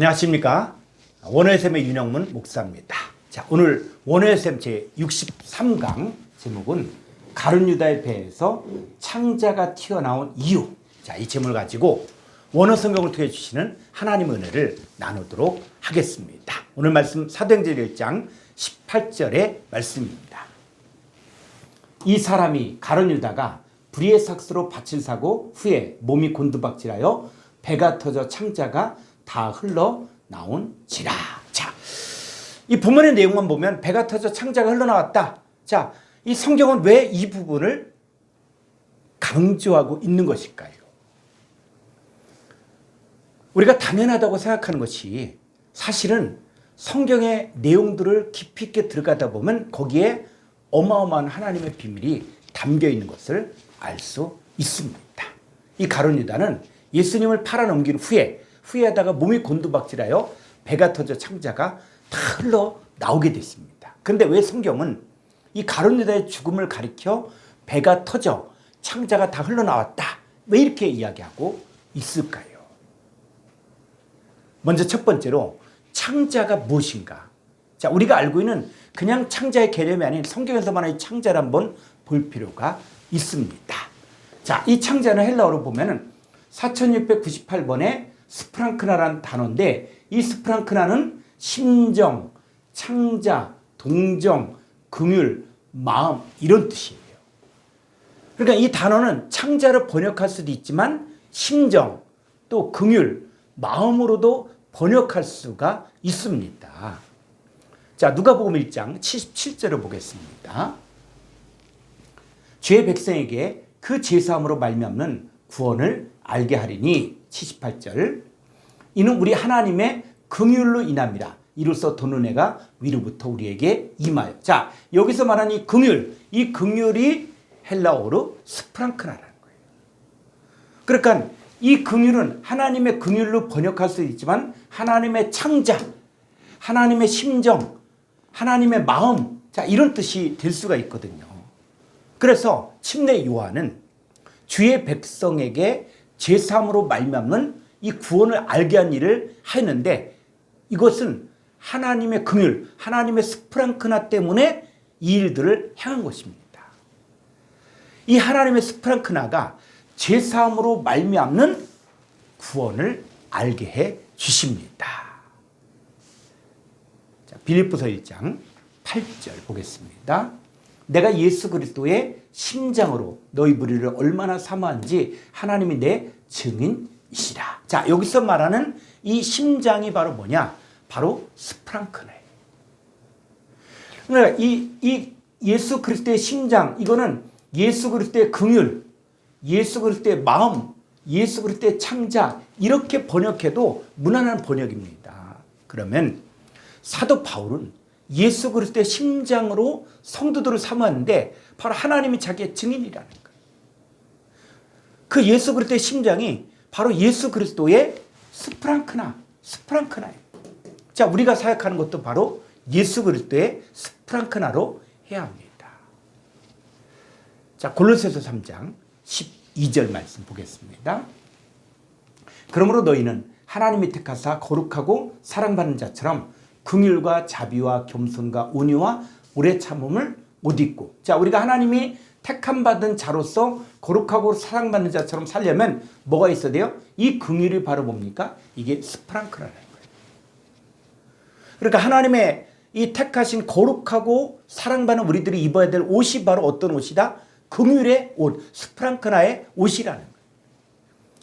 안녕하십니까. 원어의샘의 윤영문 목사입니다. 자, 오늘 원어의샘 제63강 제목은 가룟 유다의 배에서 창자가 튀어나온 이유. 자, 이 제목을 가지고 원어 성경을 통해 주시는 하나님의 은혜를 나누도록 하겠습니다. 오늘 말씀 사도행전 1장 18절의 말씀입니다. 이 사람이 가룟 유다가 불의의 삭스로 밭을 사고 후에 몸이 곤두박질하여 배가 터져 창자가 다 흘러나온지라. 자, 이 본문의 내용만 보면 배가 터져 창자가 흘러나왔다. 자, 이 성경은 왜 이 부분을 강조하고 있는 것일까요? 우리가 당연하다고 생각하는 것이 사실은 성경의 내용들을 깊이 있게 들어가다 보면 거기에 어마어마한 하나님의 비밀이 담겨 있는 것을 알 수 있습니다. 이 가룟 유다는 예수님을 팔아넘긴 후에다가 몸이 곤두박질하여 배가 터져 창자가 다 흘러나오게 됐습니다. 그런데 왜 성경은 이 가룟 유다의 죽음을 가리켜 배가 터져 창자가 다 흘러나왔다, 왜 이렇게 이야기하고 있을까요? 먼저 첫 번째로 창자가 무엇인가? 자, 우리가 알고 있는 그냥 창자의 개념이 아닌 성경에서 말하는 창자를 한번 볼 필요가 있습니다. 자, 이 창자는 헬라어로 보면은 4698번의 스프랑크나라는 단어인데, 이 스프랑크나는 심정, 창자, 동정, 긍휼, 마음, 이런 뜻이에요. 그러니까 이 단어는 창자를 번역할 수도 있지만 심정, 또 긍휼, 마음으로도 번역할 수가 있습니다. 자, 누가복음 1장 77절을 보겠습니다. 죄의 백성에게 그 제사함으로 말미암는 구원을 알게 하리니, 78절, 이는 우리 하나님의 긍휼로 인함이라. 이로써 돈 은혜가 위로부터 우리에게 임하여. 자, 여기서 말하는 이 긍휼, 이 긍휼이 헬라어로 스프랑크나라는 거예요. 그러니까 이 긍휼은 하나님의 긍휼로 번역할 수 있지만 하나님의 창자, 하나님의 심정, 하나님의 마음, 자, 이런 뜻이 될 수가 있거든요. 그래서 침례 요한은 주의 백성에게 제사함으로 말미암는 이 구원을 알게 한 일을 하였는데, 이것은 하나님의 긍휼, 하나님의 스프랑크나 때문에 이 일들을 행한 것입니다. 이 하나님의 스프랑크나가 제사함으로 말미암는 구원을 알게 해 주십니다. 자, 빌립보서 1장 8절 보겠습니다. 내가 예수 그리스도의 심장으로 너희 무리를 얼마나 사모한지 하나님이 내 증인이시라. 자, 여기서 말하는 이 심장이 바로 뭐냐? 바로 스프랑크나예요. 그러니까 이 예수 그리스도의 심장, 이거는 예수 그리스도의 긍휼, 예수 그리스도의 마음, 예수 그리스도의 창자, 이렇게 번역해도 무난한 번역입니다. 그러면 사도 바울은 예수 그리스도의 심장으로 성도들을 사모하는데 바로 하나님이 자기의 증인이라는 거예요. 그 예수 그리스도의 심장이 바로 예수 그리스도의 스프랑크나예요. 자, 우리가 사역하는 것도 바로 예수 그리스도의 스프랑크나로 해야 합니다. 자, 골로새서 3장 12절 말씀 보겠습니다. 그러므로 너희는 하나님이 택하사 거룩하고 사랑받는 자처럼 긍휼과 자비와 겸손과 온유와 오래 참음을 못 잊고. 자, 우리가 하나님이 택함 받은 자로서 거룩하고 사랑받는 자처럼 살려면 뭐가 있어야 돼요? 이 긍휼이 바로 뭡니까? 이게 스프랑크라는 거예요. 그러니까 하나님의 이 택하신 거룩하고 사랑받는 우리들이 입어야 될 옷이 바로 어떤 옷이다? 긍휼의 옷, 스프랑크나의 옷이라는 거예요.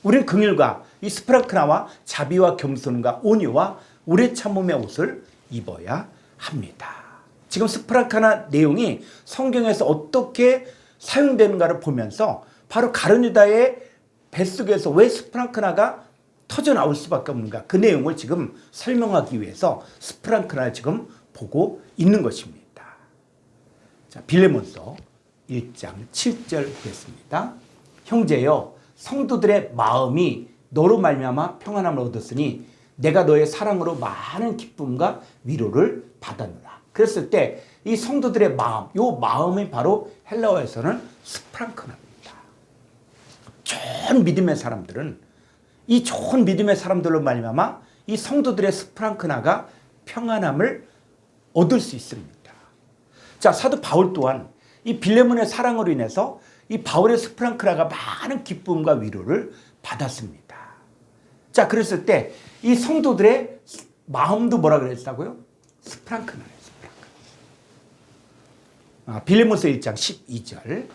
우리는 긍휼과 이 스프랑크나와 자비와 겸손과 온유와 오래 참음의 옷을 입어야 합니다. 지금 스프랑크나 내용이 성경에서 어떻게 사용되는가를 보면서 바로 가룟 유다의 뱃속에서 왜 스프랑크나가 터져 나올 수밖에 없는가, 그 내용을 지금 설명하기 위해서 스프랑크나를 지금 보고 있는 것입니다. 자, 빌레몬서 1장 7절 보겠습니다. 형제여, 성도들의 마음이 너로 말미암아 평안함을 얻었으니 내가 너의 사랑으로 많은 기쁨과 위로를 받았노라. 그랬을 때 이 성도들의 마음, 이 마음이 바로 헬라어에서는 스프랑크나입니다. 좋은 믿음의 사람들은 이 좋은 믿음의 사람들로 말미암아 이 성도들의 스프랑크나가 평안함을 얻을 수 있습니다. 자, 사도 바울 또한 이 빌레몬의 사랑으로 인해서 이 바울의 스프랑크나가 많은 기쁨과 위로를 받았습니다. 자, 그랬을 때 이 성도들의 마음도 뭐라 그랬다고요? 스프랑크나예요. 빌레몬서 1장 12절.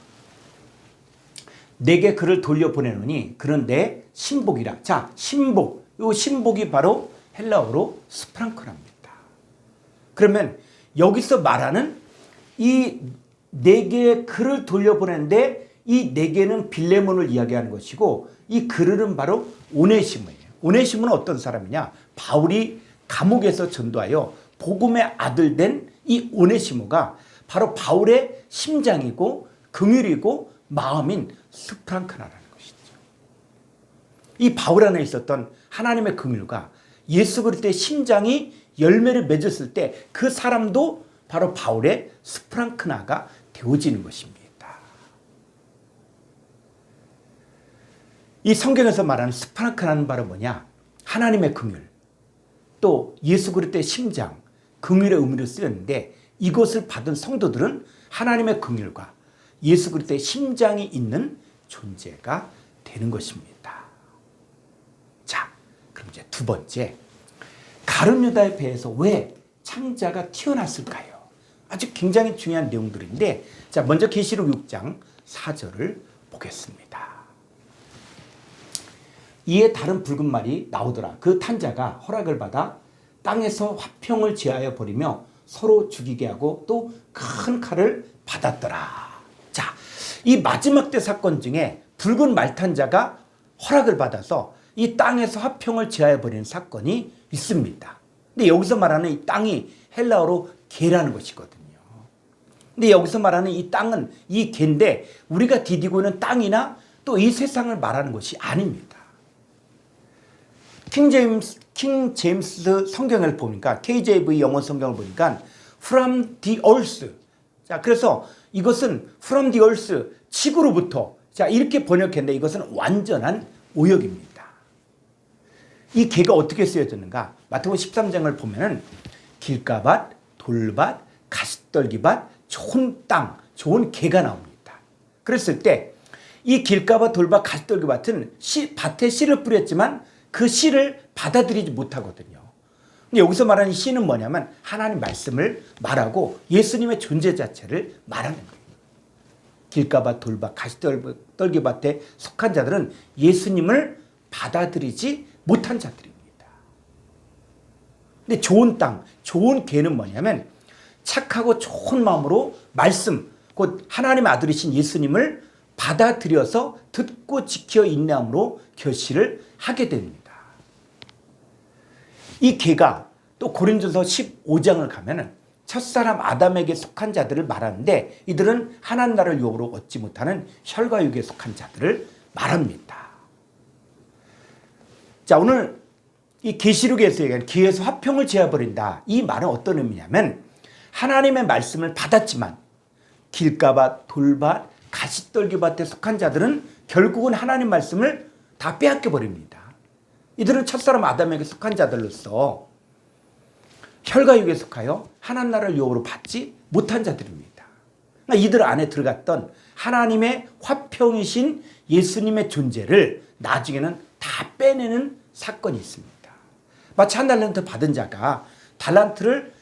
내게 그를 돌려보내노니 그는 내 신복이라. 자, 신복. 이 신복이 바로 헬라어로 스프랑크나입니다. 그러면 여기서 말하는 이 내게 그를 돌려보내는데 이 내게는 빌레몬을 이야기하는 것이고 이 그르는 바로 오네시모예요. 오네시모는 어떤 사람이냐? 바울이 감옥에서 전도하여 복음의 아들 된 이 오네시모가 바로 바울의 심장이고 긍휼이고 마음인 스프랑크나라는 것이죠. 이 바울 안에 있었던 하나님의 긍휼과 예수 그리스도의 심장이 열매를 맺었을 때 그 사람도 바로 바울의 스프랑크나가 되어지는 것입니다. 이 성경에서 말하는 스프랑크나는 바로 뭐냐? 하나님의 긍휼, 또 예수 그리스도의 심장, 긍휼의 의미로 쓰였는데 이것을 받은 성도들은 하나님의 긍휼과 예수 그리스도의 심장이 있는 존재가 되는 것입니다. 자, 그럼 이제 두 번째, 가룟 유다의 배에서 왜 창자가 튀어났을까요? 아주 굉장히 중요한 내용들인데, 자, 먼저 계시록 6장 4절을 보겠습니다. 이에 다른 붉은 말이 나오더라. 그 탄자가 허락을 받아 땅에서 화평을 제하여 버리며 서로 죽이게 하고 또 큰 칼을 받았더라. 자, 이 마지막 때 사건 중에 붉은 말탄자가 허락을 받아서 이 땅에서 화평을 제하여 버리는 사건이 있습니다. 근데 여기서 말하는 이 땅이 헬라어로 개라는 것이거든요. 근데 여기서 말하는 이 땅은 이 개인데 우리가 디디고 있는 땅이나 또 이 세상을 말하는 것이 아닙니다. 킹 제임스 성경을 보니까 KJV 영어 성경을 보니까 from the earth. 자, 그래서 이것은 from the earth, 지구로부터. 자, 이렇게 번역했는데 이것은 완전한 오역입니다. 이 개가 어떻게 쓰여졌는가? 마태복음 13장을 보면은 길가밭, 돌밭, 가시떨기밭, 좋은 땅, 좋은 개가 나옵니다. 그랬을 때 이 길가밭, 돌밭, 가시떨기밭은 밭에 씨를 뿌렸지만 그 씨를 받아들이지 못하거든요. 근데 여기서 말하는 씨는 뭐냐면 하나님 말씀을 말하고 예수님의 존재 자체를 말하는 거예요. 길가밭, 돌밭, 가시떨기밭에 속한 자들은 예수님을 받아들이지 못한 자들입니다. 근데 좋은 땅, 좋은 개는 뭐냐면 착하고 좋은 마음으로 말씀, 곧 하나님의 아들이신 예수님을 받아들여서 듣고 지켜 인내함으로 결실을 하게 됩니다. 이 개가 또 고린도서 15장을 가면은 첫사람 아담에게 속한 자들을 말하는데 이들은 하나님 나라를 유업으로 얻지 못하는 혈과육에 속한 자들을 말합니다. 자, 오늘 이 계시록에서 얘기하는 기에서 화평을 제어버린다. 이 말은 어떤 의미냐면 하나님의 말씀을 받았지만 길가밭, 돌밭, 가시떨기밭에 속한 자들은 결국은 하나님 말씀을 다 빼앗겨 버립니다. 이들은 첫사람 아담에게 속한 자들로서 혈과육에 속하여 하나님 나라를 유업으로 받지 못한 자들입니다. 그러니까 이들 안에 들어갔던 하나님의 화평이신 예수님의 존재를 나중에는 다 빼내는 사건이 있습니다. 마치 한 달란트 받은 자가 달란트를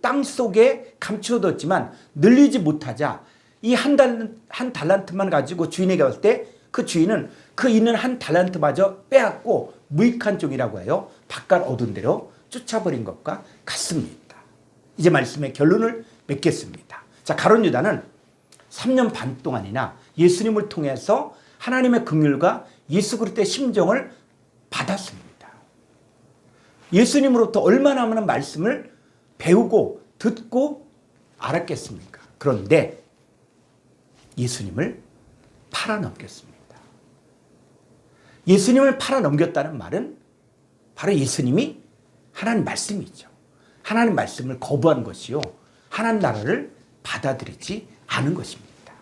땅 속에 감추어뒀지만 늘리지 못하자 이 한 달란트만 가지고 주인에게 왔을 때 그 주인은 그 있는 한 달란트마저 빼앗고 무익한 종이라고 해요. 바깥 얻은 대로 쫓아버린 것과 같습니다. 이제 말씀의 결론을 맺겠습니다. 자, 가룟 유다는 3년 반 동안이나 예수님을 통해서 하나님의 긍휼과 예수 그리스도의 심정을 받았습니다. 예수님으로부터 얼마나 많은 말씀을 배우고 듣고 알았겠습니까? 그런데 예수님을 팔아넘겼습니다. 예수님을 팔아넘겼다는 말은 바로 예수님이 하나님 말씀이죠. 하나님 말씀을 거부한 것이요. 하나님 나라를 받아들이지 않은 것입니다.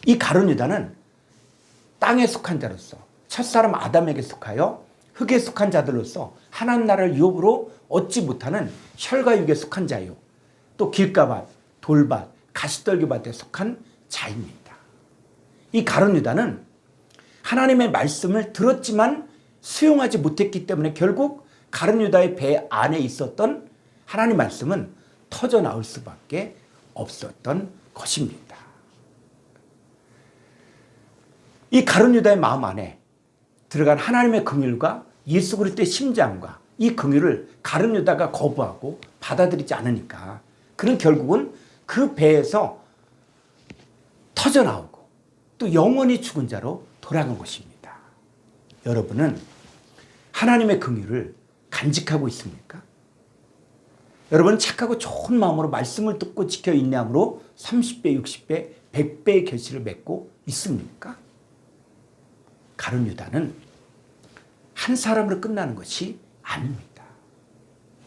이 가룟 유다는 땅에 속한 자로서 첫사람 아담에게 속하여 흙에 속한 자들로서 하나님 나라를 유업으로 얻지 못하는 혈과 육에 속한 자요. 또 길가밭, 돌밭, 가시떨기밭에 속한 자입니다. 이 가룟 유다는 하나님의 말씀을 들었지만 수용하지 못했기 때문에 결국 가룟 유다의 배 안에 있었던 하나님 말씀은 터져 나올 수밖에 없었던 것입니다. 이 가룟 유다의 마음 안에 들어간 하나님의 긍휼과 예수 그리스도의 심장과 이 긍휼을 가룟 유다가 거부하고 받아들이지 않으니까 그는 결국은 그 배에서 터져 나오고 또 영원히 죽은 자로 돌아간 것입니다. 여러분은 하나님의 긍휼을 간직하고 있습니까? 여러분 착하고 좋은 마음으로 말씀을 듣고 지켜 인내함으로 30배, 60배, 100배의 결실을 맺고 있습니까? 가룟 유다는 한 사람으로 끝나는 것이 아닙니다.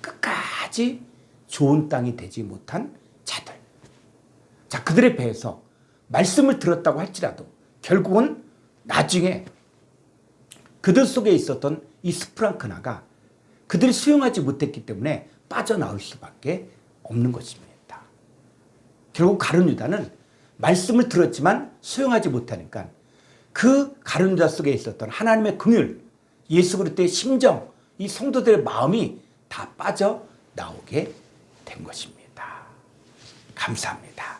끝까지 좋은 땅이 되지 못한 자들. 자, 그들의 배에서 말씀을 들었다고 할지라도 결국은 나중에 그들 속에 있었던 이 스프랑크나가 그들이 수용하지 못했기 때문에 빠져나올 수밖에 없는 것입니다. 결국 가룟 유다는 말씀을 들었지만 수용하지 못하니까 그 가룟 유다 속에 있었던 하나님의 긍휼, 예수 그리스도의 심정, 이 성도들의 마음이 다 빠져나오게 된 것입니다. 감사합니다.